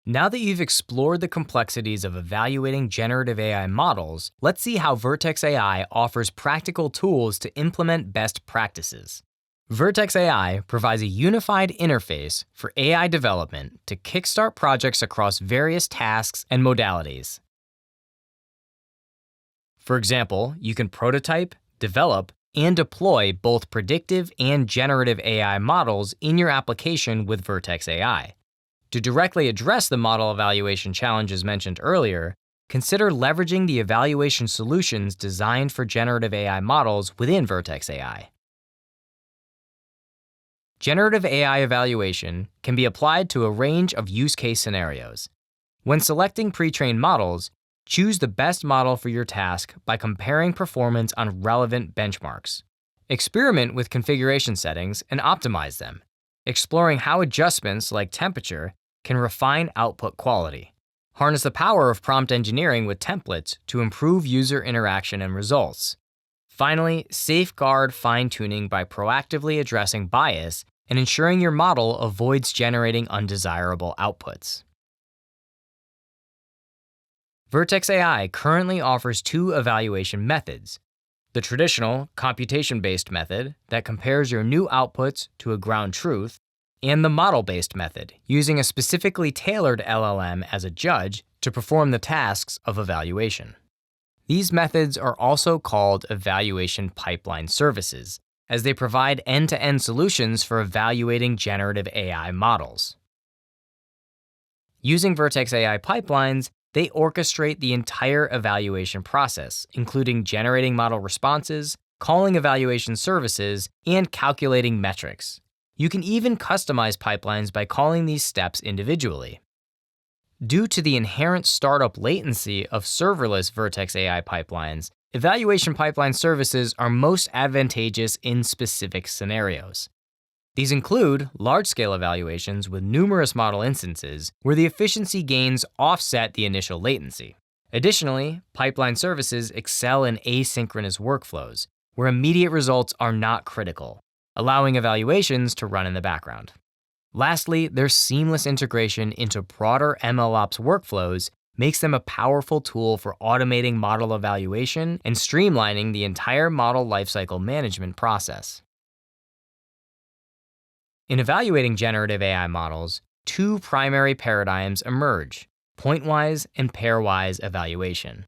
Now that you've explored the complexities of evaluating generative AI models, let's see how Vertex AI offers practical tools to implement best practices. Vertex AI provides a unified interface for AI development to kickstart projects across various tasks and modalities. For example, you can prototype, develop, and deploy both predictive and generative AI models in your application with Vertex AI. To directly address the model evaluation challenges mentioned earlier, consider leveraging the evaluation solutions designed for generative AI models within Vertex AI. Generative AI evaluation can be applied to a range of use case scenarios. When selecting pre-trained models, choose the best model for your task by comparing performance on relevant benchmarks. Experiment with configuration settings and optimize them, exploring how adjustments like temperature can refine output quality. Harness the power of prompt engineering with templates to improve user interaction and results. Finally, safeguard fine-tuning by proactively addressing bias and ensuring your model avoids generating undesirable outputs. Vertex AI currently offers two evaluation methods: the traditional computation-based method that compares your new outputs to a ground truth, and the model-based method, using a specifically tailored LLM as a judge to perform the tasks of evaluation. These methods are also called evaluation pipeline services, as they provide end-to-end solutions for evaluating generative AI models. Using Vertex AI pipelines, they orchestrate the entire evaluation process, including generating model responses, calling evaluation services, and calculating metrics. You can even customize pipelines by calling these steps individually. Due to the inherent startup latency of serverless Vertex AI pipelines, evaluation pipeline services are most advantageous in specific scenarios. These include large-scale evaluations with numerous model instances where the efficiency gains offset the initial latency. Additionally, pipeline services excel in asynchronous workflows, where immediate results are not critical, allowing evaluations to run in the background. Lastly, their seamless integration into broader MLOps workflows makes them a powerful tool for automating model evaluation and streamlining the entire model lifecycle management process. In evaluating generative AI models, two primary paradigms emerge: pointwise and pairwise evaluation.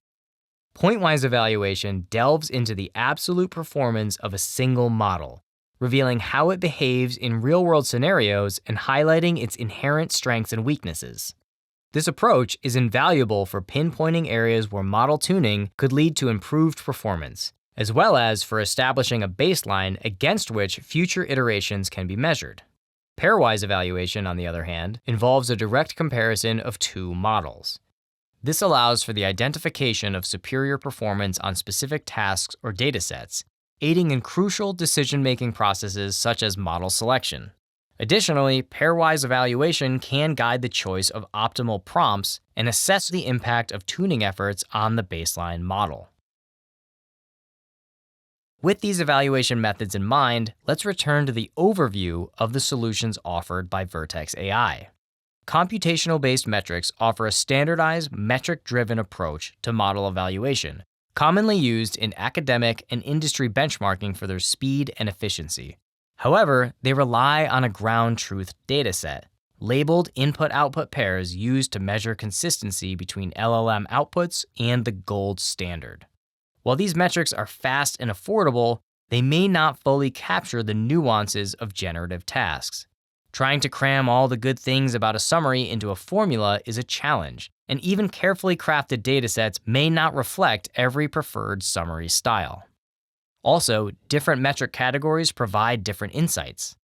Pointwise evaluation delves into the absolute performance of a single model, revealing how it behaves in real-world scenarios and highlighting its inherent strengths and weaknesses. This approach is invaluable for pinpointing areas where model tuning could lead to improved performance, as well as for establishing a baseline against which future iterations can be measured. Pairwise evaluation, on the other hand, involves a direct comparison of two models. This allows for the identification of superior performance on specific tasks or datasets, aiding in crucial decision-making processes such as model selection. Additionally, pairwise evaluation can guide the choice of optimal prompts and assess the impact of tuning efforts on the baseline model. With these evaluation methods in mind, let's return to the overview of the solutions offered by Vertex AI. Computational-based metrics offer a standardized, metric-driven approach to model evaluation, commonly used in academic and industry benchmarking for their speed and efficiency. However, they rely on a ground truth dataset, labeled input-output pairs used to measure consistency between LLM outputs and the gold standard. While these metrics are fast and affordable, they may not fully capture the nuances of generative tasks. Trying to cram all the good things about a summary into a formula is a challenge, and even carefully crafted datasets may not reflect every preferred summary style. Also, different metric categories provide different insights.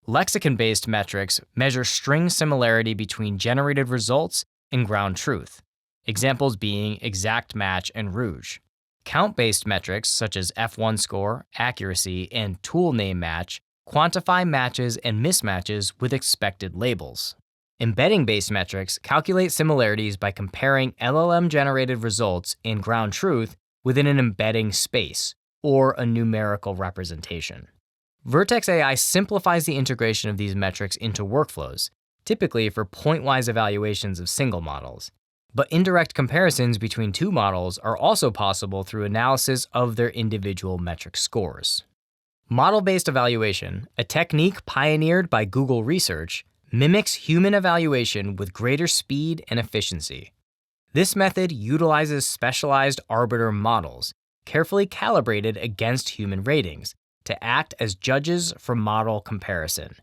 Lexicon-based metrics measure string similarity between generated results and ground truth, examples being exact match and rouge. Count-based metrics such as F1 score, accuracy, and tool name match quantify matches and mismatches with expected labels. Embedding-based metrics calculate similarities by comparing LLM-generated results and ground truth within an embedding space, or a numerical representation. Vertex AI simplifies the integration of these metrics into workflows, typically for point-wise evaluations of single models. But indirect comparisons between two models are also possible through analysis of their individual metric scores. Model-based evaluation, a technique pioneered by Google Research, mimics human evaluation with greater speed and efficiency. This method utilizes specialized arbiter models, carefully calibrated against human ratings, to act as judges for model comparison.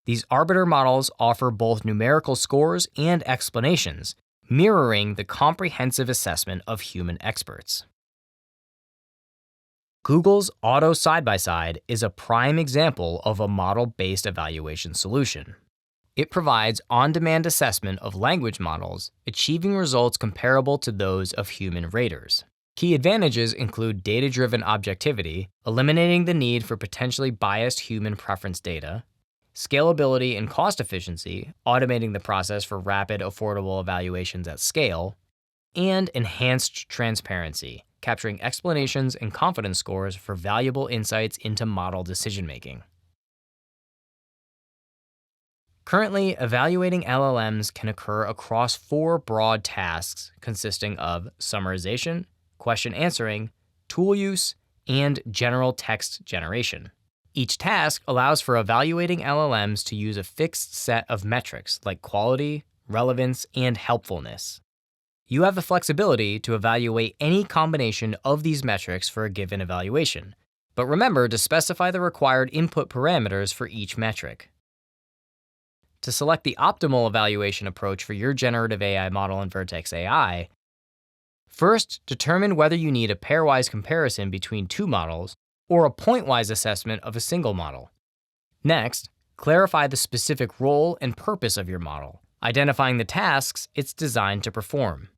These arbiter models offer both numerical scores and explanations, mirroring the comprehensive assessment of human experts. Google's Auto Side-by-Side is a prime example of a model-based evaluation solution. It provides on-demand assessment of language models, achieving results comparable to those of human raters. Key advantages include data-driven objectivity, eliminating the need for potentially biased human preference data, scalability and cost efficiency, automating the process for rapid, affordable evaluations at scale, and enhanced transparency, capturing explanations and confidence scores for valuable insights into model decision-making. Currently, evaluating LLMs can occur across 4 broad tasks consisting of summarization, question answering, tool use, and general text generation. Each task allows for evaluating LLMs to use a fixed set of metrics like quality, relevance, and helpfulness. You have the flexibility to evaluate any combination of these metrics for a given evaluation, but remember to specify the required input parameters for each metric. To select the optimal evaluation approach for your generative AI model in Vertex AI, first, determine whether you need a pairwise comparison between two models or a pointwise assessment of a single model. Next, clarify the specific role and purpose of your model, identifying the tasks it's designed to perform.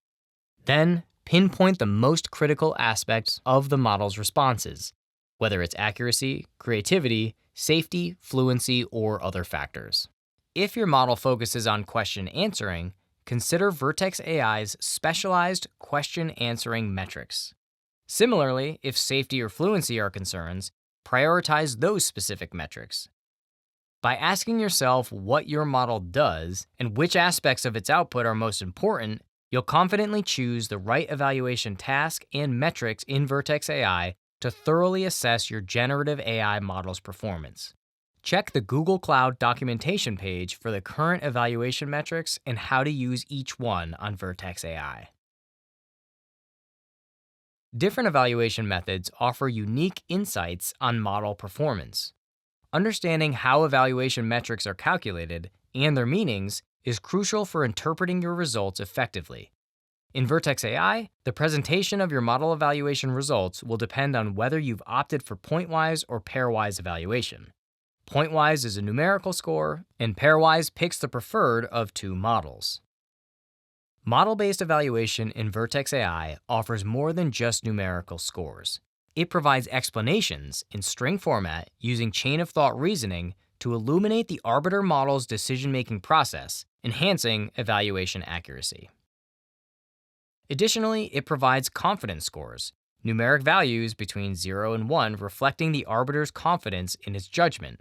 Then, pinpoint the most critical aspects of the model's responses, whether it's accuracy, creativity, safety, fluency, or other factors. If your model focuses on question answering, consider Vertex AI's specialized question answering metrics. Similarly, if safety or fluency are concerns, prioritize those specific metrics. By asking yourself what your model does and which aspects of its output are most important, you'll confidently choose the right evaluation task and metrics in Vertex AI to thoroughly assess your generative AI model's performance. Check the Google Cloud documentation page for the current evaluation metrics and how to use each one on Vertex AI. Different evaluation methods offer unique insights on model performance. Understanding how evaluation metrics are calculated and their meanings is crucial for interpreting your results effectively. In Vertex AI, the presentation of your model evaluation results will depend on whether you've opted for pointwise or pairwise evaluation. Pointwise is a numerical score, and pairwise picks the preferred of two models. Model-based evaluation in Vertex AI offers more than just numerical scores. It provides explanations in string format using chain-of-thought reasoning to illuminate the arbiter model's decision-making process, enhancing evaluation accuracy. Additionally, it provides confidence scores, numeric values between 0 and 1 reflecting the arbiter's confidence in its judgment.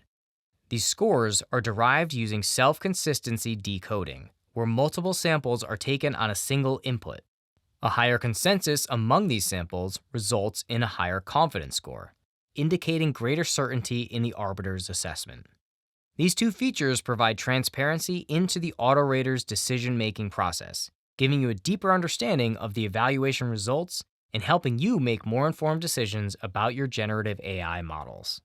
These scores are derived using self-consistency decoding, where multiple samples are taken on a single input. A higher consensus among these samples results in a higher confidence score, indicating greater certainty in the arbiter's assessment. These two features provide transparency into the autorater's decision-making process, giving you a deeper understanding of the evaluation results and helping you make more informed decisions about your generative AI models.